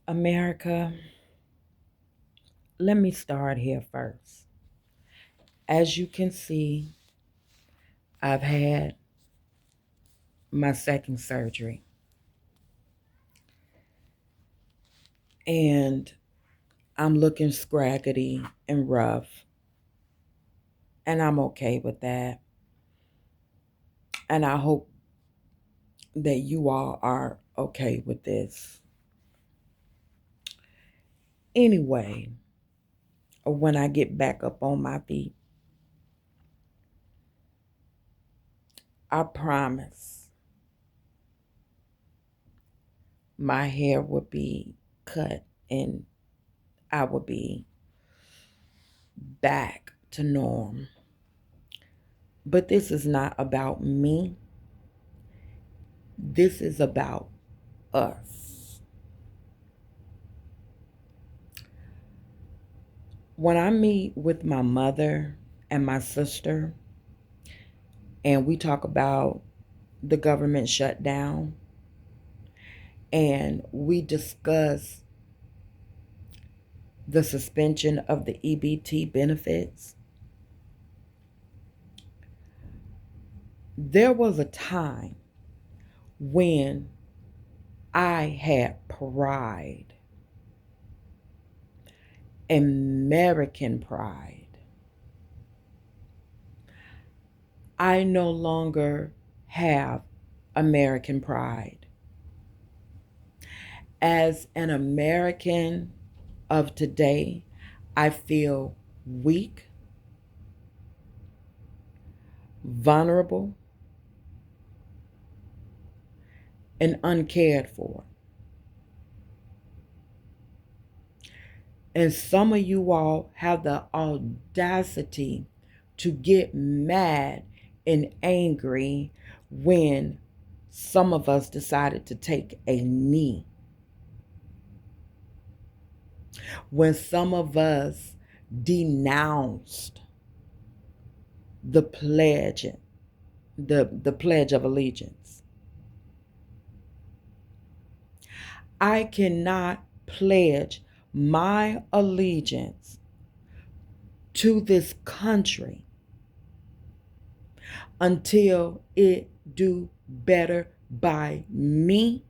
America, let me start here first. As you can see, I've had my second surgery, and I'm looking scraggly and rough, and I'm okay with that. And I hope that you all are okay with this. Anyway, when I get back up on my feet, I promise my hair will be cut and I will be back to norm. But this is not about me. This is about us. When I meet with my mother and my sister and we talk about the government shutdown and we discuss the suspension of the EBT benefits, there was a time when I had pride, American pride. I no longer have American pride. As an American of today, I feel weak, vulnerable, and uncared for. And some of you all have the audacity to get mad and angry when some of us decided to take a knee. When some of us denounced the pledge, the Pledge of Allegiance. I cannot pledge my allegiance to this country until it do better by me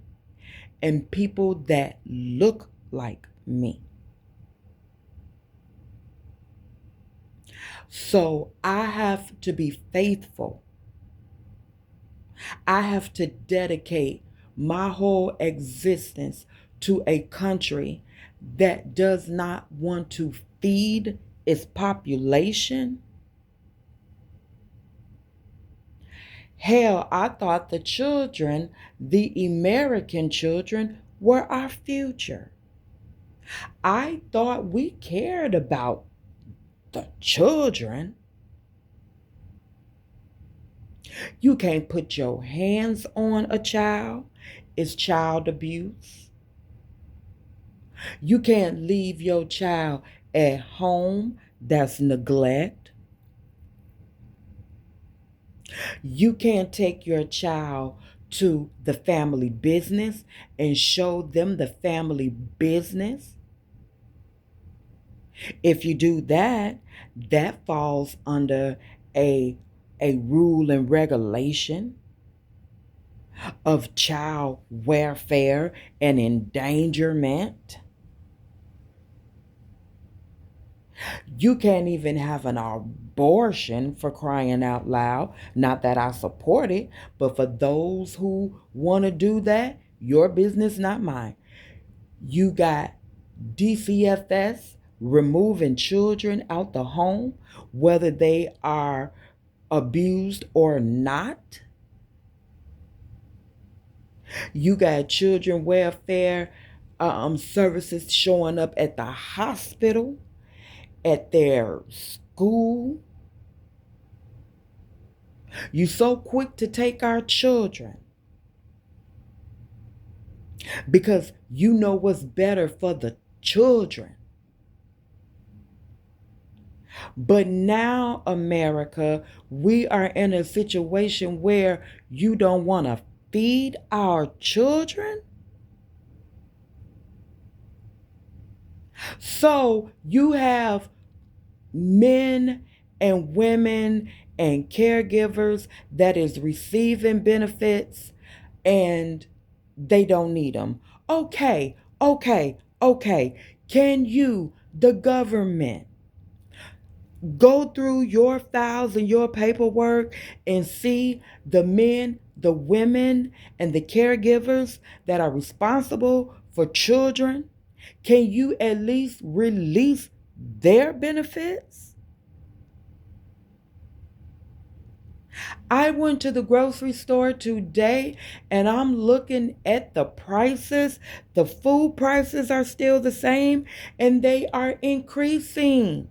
and people that look like me. So I have to be faithful. I have to dedicate my whole existence to a country that does not want to feed its population. Hell, I thought the children, the American children, were our future. I thought we cared about the children. You can't put your hands on a child. It's child abuse. You can't leave your child at home. That's neglect. You can't take your child to the family business and show them the family business. If you do that, that falls under a, a rule and regulation of child welfare and endangerment. You can't even have an abortion, for crying out loud. Not that I support it, but for those who want to do that, your business, not mine. You got DCFS removing children out the home, whether they are abused or not. You got children welfare services showing up at the hospital, at their school. You so quick to take our children because you know what's better for the children. But now, America, we are in a situation where you don't want to feed our children. So you have men and women and caregivers that is receiving benefits and they don't need them. Okay, okay. Can you, the government, go through your files and your paperwork and see the men, the women, and the caregivers that are responsible for children? Can you at least release their benefits? I went to the grocery store today and I'm looking at the prices. The food prices are still the same and they are increasing.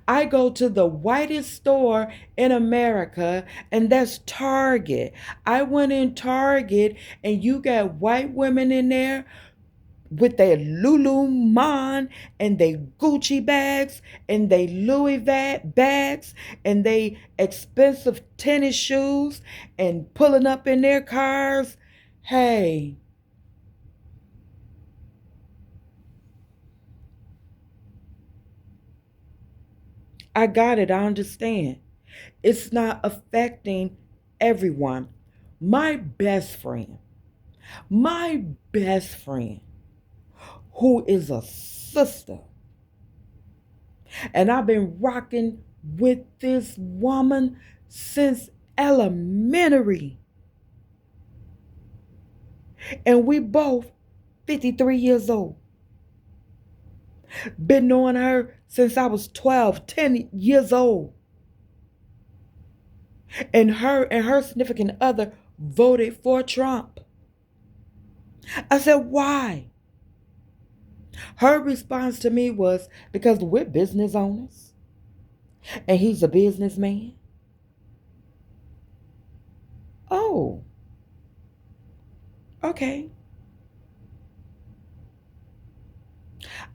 I go to the whitest store in America, and that's Target. I went in Target, and you got white women in there with their Lululemon and their Gucci bags and their Louis bags and they expensive tennis shoes and pulling up in their cars. Hey, I got it. I understand. It's not affecting everyone. My best friend, my best friend, who is a sister, and I've been rocking with this woman since elementary, and we both 53 years old. Been knowing her since I was 12, 10 years old. And her significant other voted for Trump. I said, why? Her response to me was because we're business owners and he's a businessman. Oh, okay.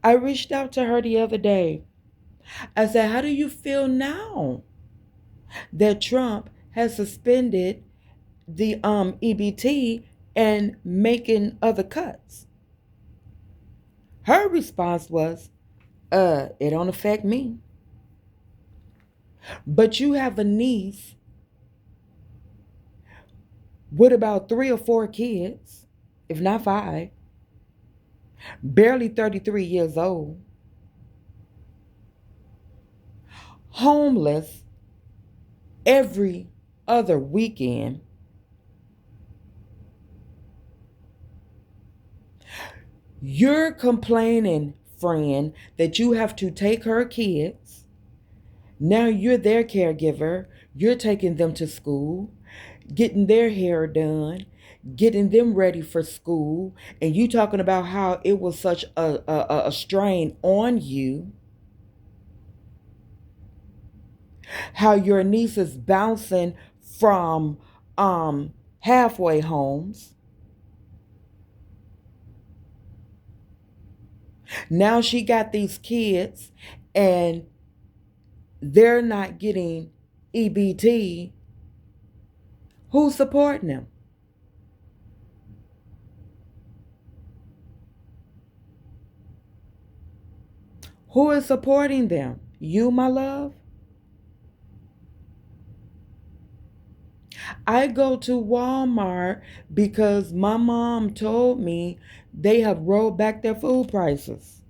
I reached out to her the other day. I said, how do you feel now that Trump has suspended the EBT and making other cuts? Her response was, it don't affect me. But you have a niece with about 3 or 4 kids, if not five, barely 33 years old, homeless every other weekend. You're complaining, friend, that you have to take her kids. Now you're their caregiver. You're taking them to school, getting their hair done, getting them ready for school, and you talking about how it was such a strain on you, how your niece is bouncing from halfway homes. Now she got these kids and they're not getting EBT. Who's supporting them? Who is supporting them? You, my love? I go to Walmart because my mom told me they have rolled back their food prices.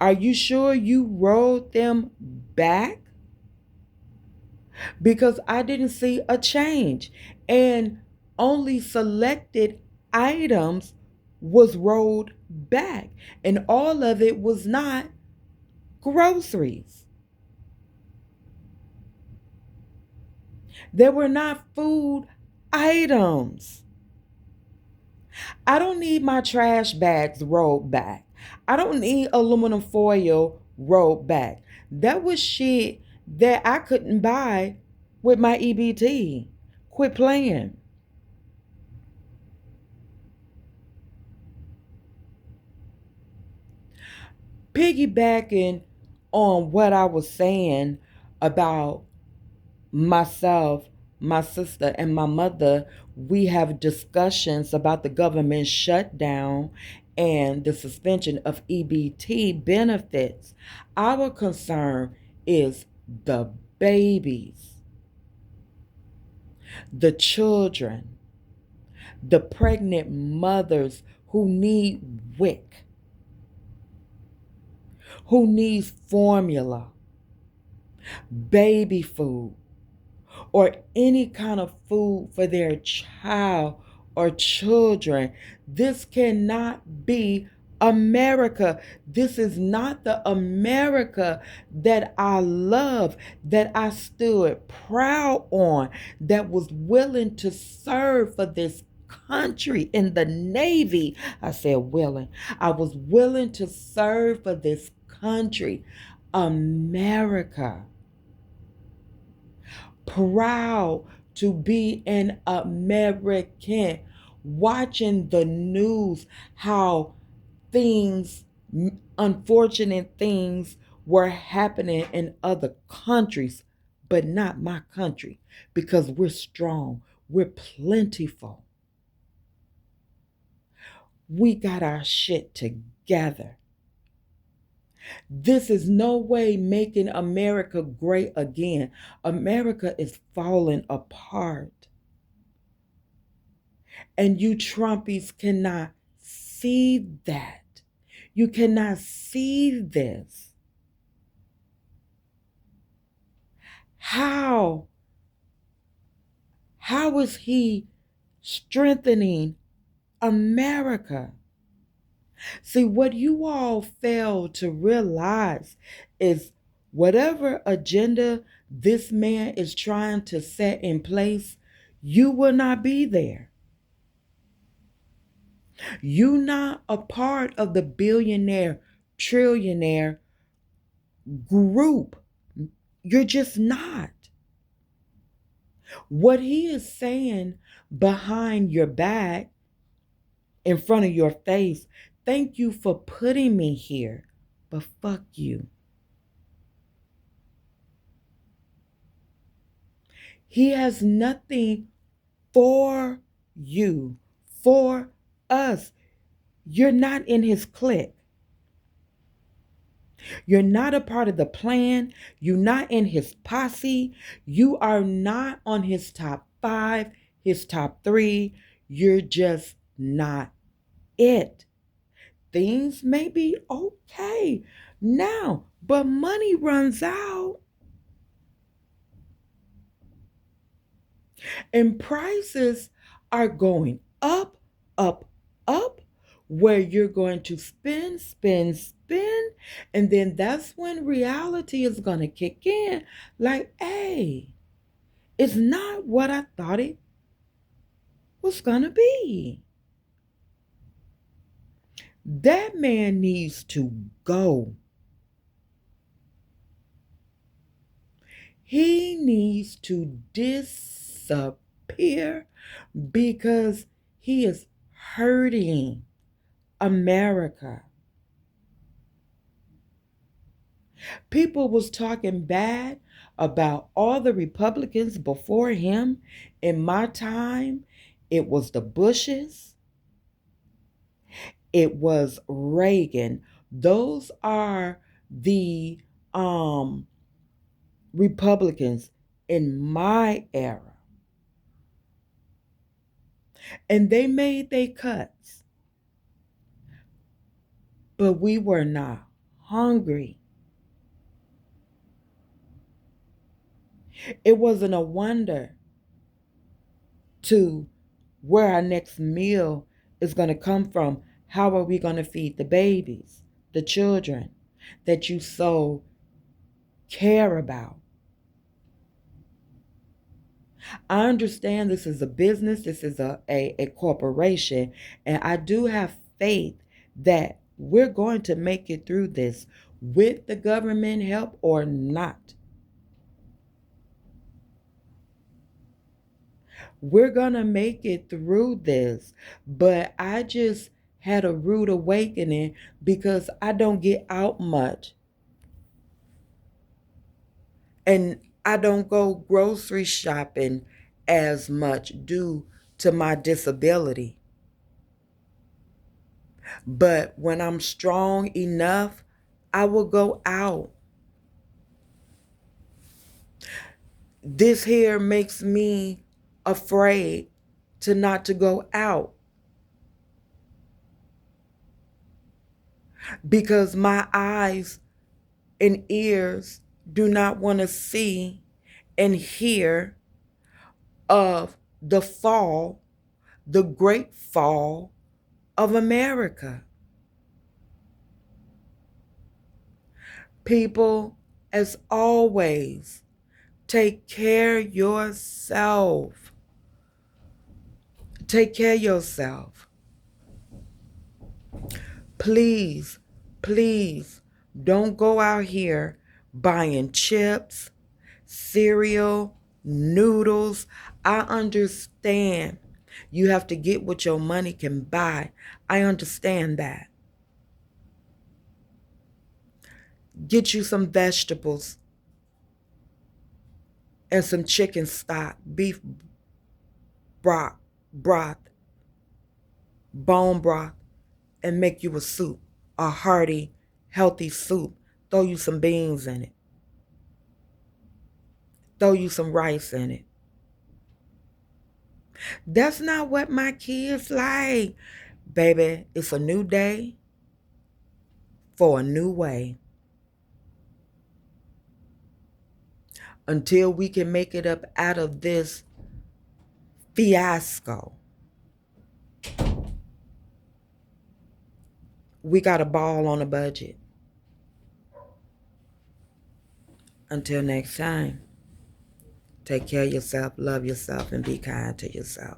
Are you sure you rolled them back? Because I didn't see a change and only selected items was rolled back and all of it was not groceries. They were not food items. I don't need my trash bags rolled back. I don't need aluminum foil rolled back. That was shit that I couldn't buy with my EBT. Quit playing. Piggybacking on what I was saying about myself my sister and my mother, we have discussions about the government shutdown and the suspension of EBT benefits. Our concern is the babies, the children, the pregnant mothers who need WIC, who needs formula, baby food, or any kind of food for their child or children. This cannot be America. This is not the America that I love, that I stood proud on, that was willing to serve for this country in the Navy. I said willing. I was willing to serve for this country, America. Proud to be an American, watching the news, how things, unfortunate things were happening in other countries, but not my country, because we're strong, we're plentiful. We got our shit together. This is no way making America great again. America is falling apart. And you Trumpies cannot see that. You cannot see this. How? How is he strengthening America? See, what you all fail to realize is whatever agenda this man is trying to set in place, you will not be there. You're not a part of the billionaire, trillionaire group. You're just not. What he is saying behind your back, in front of your face, thank you for putting me here, but fuck you. He has nothing for you, for us. You're not in his clique. You're not a part of the plan. You're not in his posse. You are not on his top 5, his top 3. You're just not it. Things may be okay now, but money runs out. And prices are going up, up, up, where you're going to spend, spend, spend. And then that's when reality is going to kick in. Like, hey, it's not what I thought it was going to be. That man needs to go. He needs to disappear because he is hurting America. People was talking bad about all the Republicans before him. In my time, it was the Bushes. It was Reagan. Those are the Republicans in my era. And they made their cuts. But we were not hungry. It wasn't a wonder to where our next meal is going to come from. How are we going to feed the babies, the children that you so care about? I understand this is a business, this is a corporation, and I do have faith that we're going to make it through this with the government help or not. We're going to make it through this, but I just had a rude awakening because I don't get out much. And I don't go grocery shopping as much due to my disability. But when I'm strong enough, I will go out. This here makes me afraid to go out because my eyes and ears do not want to see and hear of the fall, the great fall of America. People, as always, take care of yourself. Take care of yourself. Please, please don't go out here buying chips, cereal, noodles. I understand you have to get what your money can buy. I understand that. Get you some vegetables and some chicken stock, beef broth, bone broth, and make you a soup, a hearty, healthy soup. Throw you some beans in it. Throw you some rice in it. That's not what my kids like. Baby, it's a new day for a new way. Until we can make it up out of this fiasco, we got a ball on a budget. Until next time, take care of yourself, love yourself, and be kind to yourself.